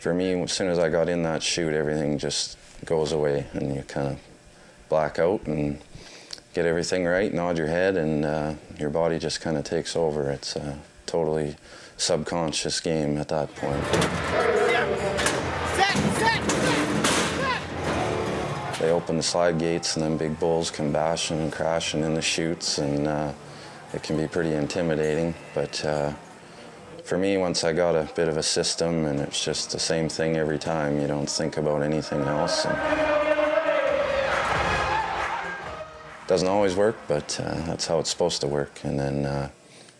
For me, as soon as I got in that chute, everything just goes away and you kind of black out and get everything right, nod your head, and your body just kind of takes over. It's a totally subconscious game at that point. They open the slide gates and then big bulls come bashing and crashing in the chutes, and it can be pretty intimidating. But for me, once I got a bit of a system and it's just the same thing every time, you don't think about anything else. And it doesn't always work, but that's how it's supposed to work. And then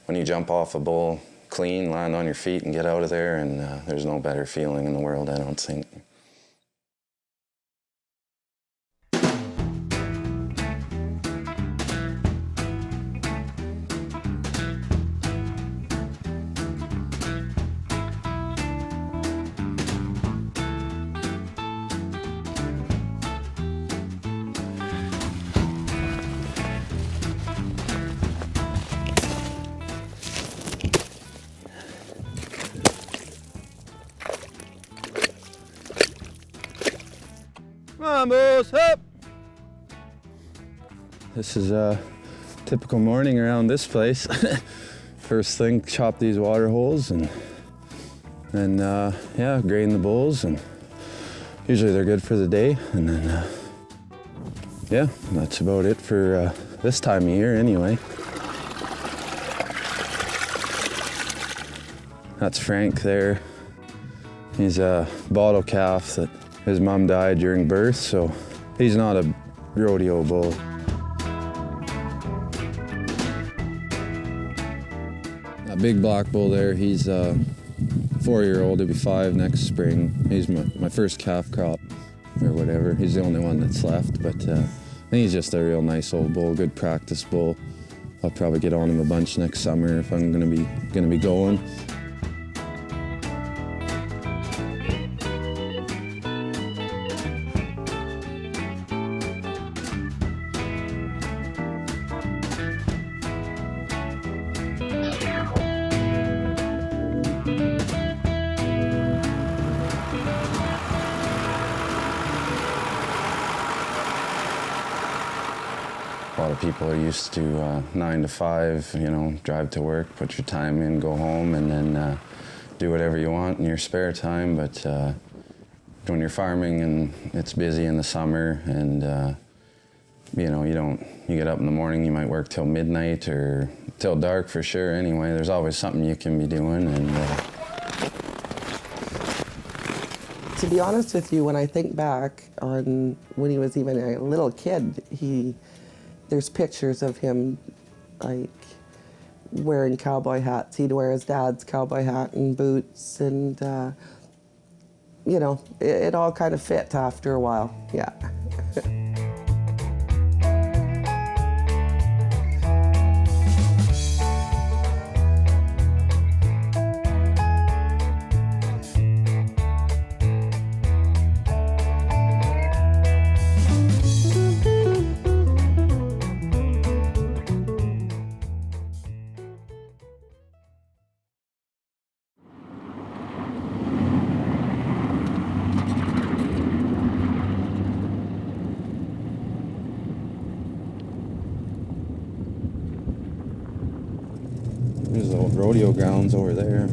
when you jump off a bull clean, land on your feet and get out of there, and there's no better feeling in the world, I don't think. Come on, bulls, up! This is a typical morning around this place. First thing, chop these water holes and then, yeah, grain the bulls, and usually they're good for the day. And then, yeah, that's about it for this time of year anyway. That's Frank there. He's a bottle calf that his mom died during birth, so he's not a rodeo bull. That big black bull there, he's a 4-year-old, he'll be 5 next spring. He's my first calf crop or whatever. He's the only one that's left, but I think he's just a real nice old bull, good practice bull. I'll probably get on him a bunch next summer if I'm gonna be going. A lot of people are used to 9 to 5, you know, drive to work, put your time in, go home, and then do whatever you want in your spare time. But when you're farming and it's busy in the summer, and you know, you get up in the morning, you might work till midnight or till dark for sure. Anyway, there's always something you can be doing. And to be honest with you, when I think back on when he was even a little kid, there's pictures of him like wearing cowboy hats. He'd wear his dad's cowboy hat and boots, and you know, it all kind of fit after a while, yeah. There's the old rodeo grounds over there.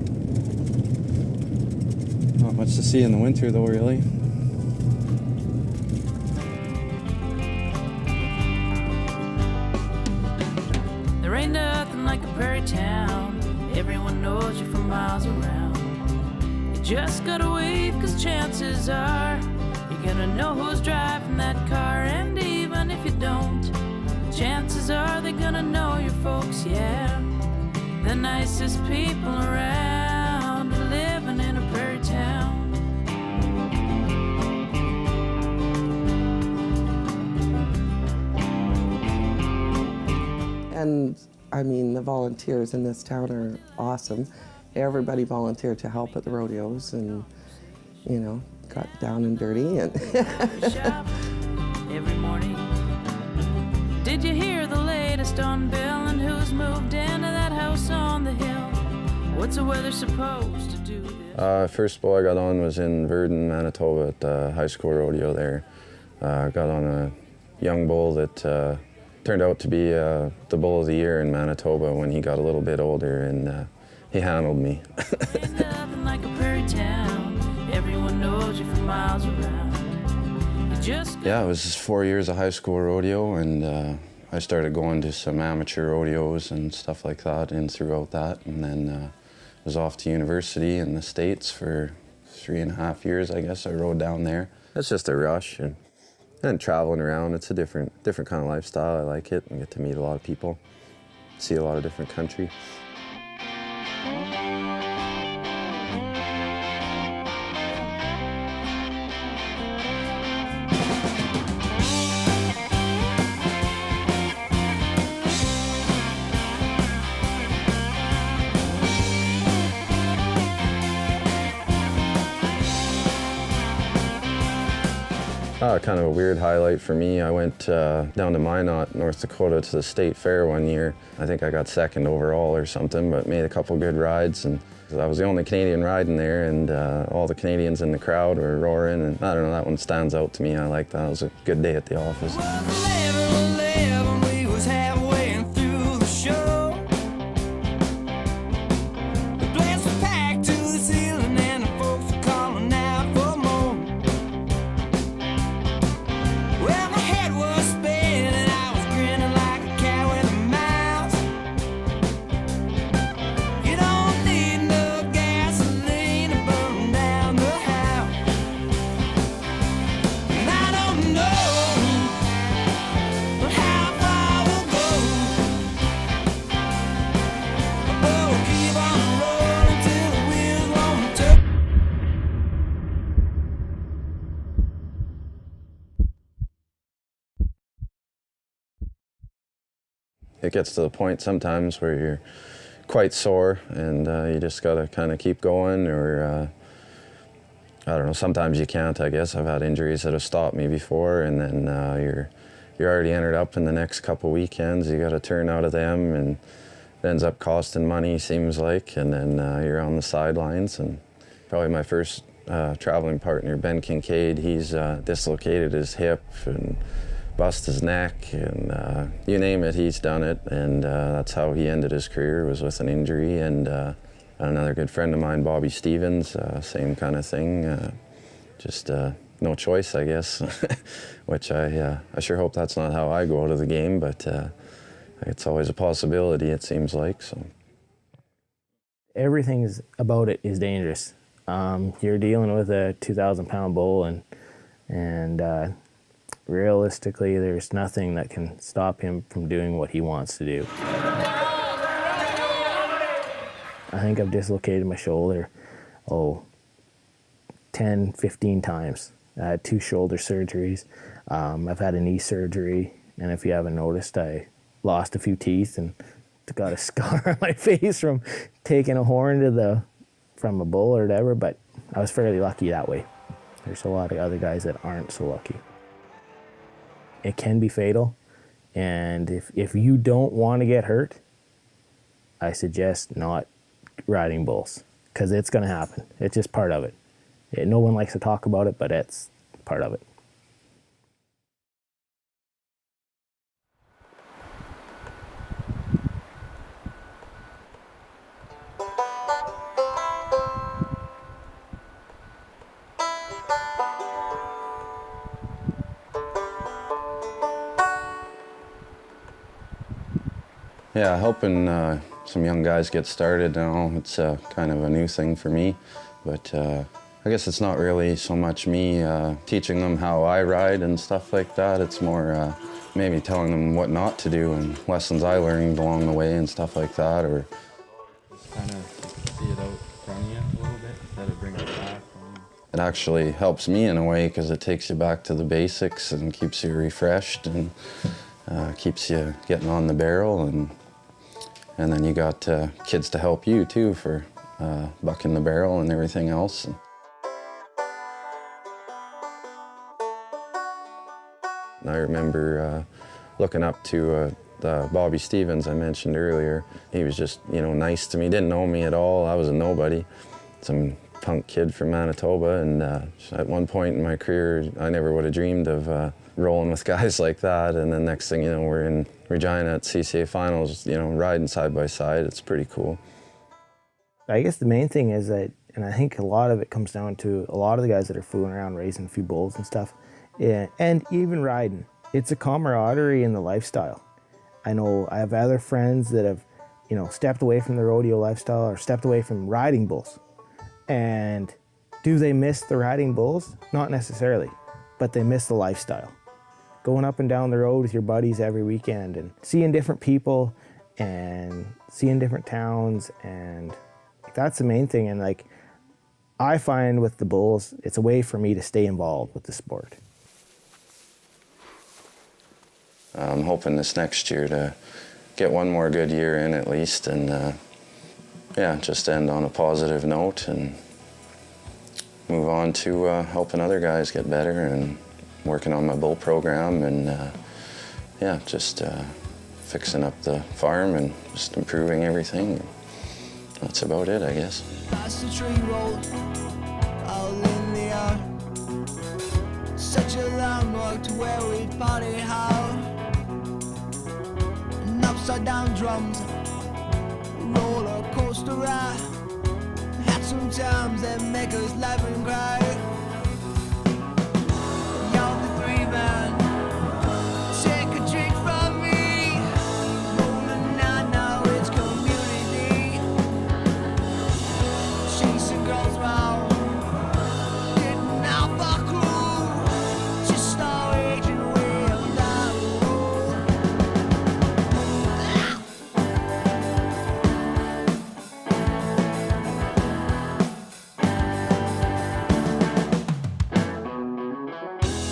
Not much to see in the winter though, really. There ain't nothing like a prairie town. Everyone knows you from miles around. You just gotta wave, 'cause chances are you're gonna know who's driving that car. And even if you don't, chances are they're gonna know your folks, yeah. The nicest people around are living in a prairie town. And I mean, the volunteers in this town are awesome. Everybody volunteered to help at the rodeos, and you know, got down and dirty. And every morning, did you hear the latest on Bill and who's moved into that house on the hill? What's the weather supposed to do this? First bull I got on was in Virden, Manitoba at the high school rodeo there. Got on a young bull that turned out to be the bull of the year in Manitoba when he got a little bit older, and he handled me. Ain't nothing like a prairie town. Everyone knows you from miles around. You just Yeah, it was 4 years of high school rodeo, and I started going to some amateur rodeos and stuff like that and throughout that, and then was off to university in the States for 3.5 years, I guess. I rode down there. It's just a rush, and traveling around, it's a different kind of lifestyle. I like it. I get to meet a lot of people, see a lot of different country. Kind of a weird highlight for me. I went down to Minot, North Dakota to the state fair one year. I think I got second overall or something, but made a couple good rides. And I was the only Canadian riding there, and all the Canadians in the crowd were roaring. And I don't know, that one stands out to me. I like that. It was a good day at the office. It gets to the point sometimes where you're quite sore, and you just got to kind of keep going, or I don't know, sometimes you can't, I guess. I've had injuries that have stopped me before, and then you're already entered up in the next couple weekends. You got to turn out of them, and it ends up costing money, seems like, and then you're on the sidelines. And probably my first traveling partner, Ben Kincaid, he's dislocated his hip and bust his neck, and you name it, he's done it. And that's how he ended his career, was with an injury. And another good friend of mine, Bobby Stevens, same kind of thing. Just no choice, I guess, which I sure hope that's not how I go out of the game, but it's always a possibility, it seems like. So everything about it is dangerous. You're dealing with a 2,000-pound bull, and realistically, there's nothing that can stop him from doing what he wants to do. I think I've dislocated my shoulder, 10, 15 times. I had 2 shoulder surgeries. I've had a knee surgery, and if you haven't noticed, I lost a few teeth and got a scar on my face from taking a horn from a bull or whatever, but I was fairly lucky that way. There's a lot of other guys that aren't so lucky. It can be fatal, and if you don't want to get hurt, I suggest not riding bulls, because it's going to happen. It's just part of it. No one likes to talk about it, but it's part of it. yeah, helping some young guys get started now, it's kind of a new thing for me, but I guess it's not really so much me teaching them how I ride and stuff like that. It's more maybe telling them what not to do and lessons I learned along the way and stuff like that. Or kind of see it out from you a little bit instead of bringing it back from you. It actually helps me in a way, because it takes you back to the basics and keeps you refreshed and keeps you getting on the barrel, and then you got kids to help you too for bucking the barrel and everything else. And I remember looking up to Bobby Stevens I mentioned earlier. He was just, you know, nice to me. Didn't know me at all. I was a nobody, some punk kid from Manitoba. And at one point in my career, I never would have dreamed of rolling with guys like that. And then next thing you know, we're in Regina at CCA finals, you know, riding side by side. It's pretty cool. I guess the main thing is that, and I think a lot of it comes down to a lot of the guys that are fooling around raising a few bulls and stuff, and even riding. It's a camaraderie in the lifestyle. I know I have other friends that have, you know, stepped away from the rodeo lifestyle or stepped away from riding bulls. And do they miss the riding bulls? Not necessarily, but they miss the lifestyle. Going up and down the road with your buddies every weekend and seeing different people and seeing different towns, and that's the main thing. And like, I find with the bulls, it's a way for me to stay involved with the sport. I'm hoping this next year to get one more good year in at least, and yeah, just end on a positive note and move on to helping other guys get better and working on my bull program, and yeah, just fixing up the farm and just improving everything. That's about it, I guess. Past the tree road, out in the yard. Such a long walk to where we'd party hard. And upside down drums, roller coaster ride. Had some times that make us laugh and cry. Y'all the three man, take a drink from me. Rolling out now, it's community. Chasing girls round, getting out for crew. Just our age and way of life.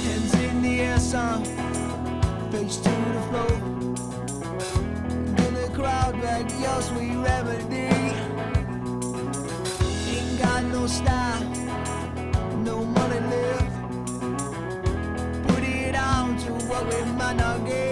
Hands in the air, son, face to the floor. In the crowd, back your sweet remedy. Ain't got no style, no money left. Put it on to what we might not get.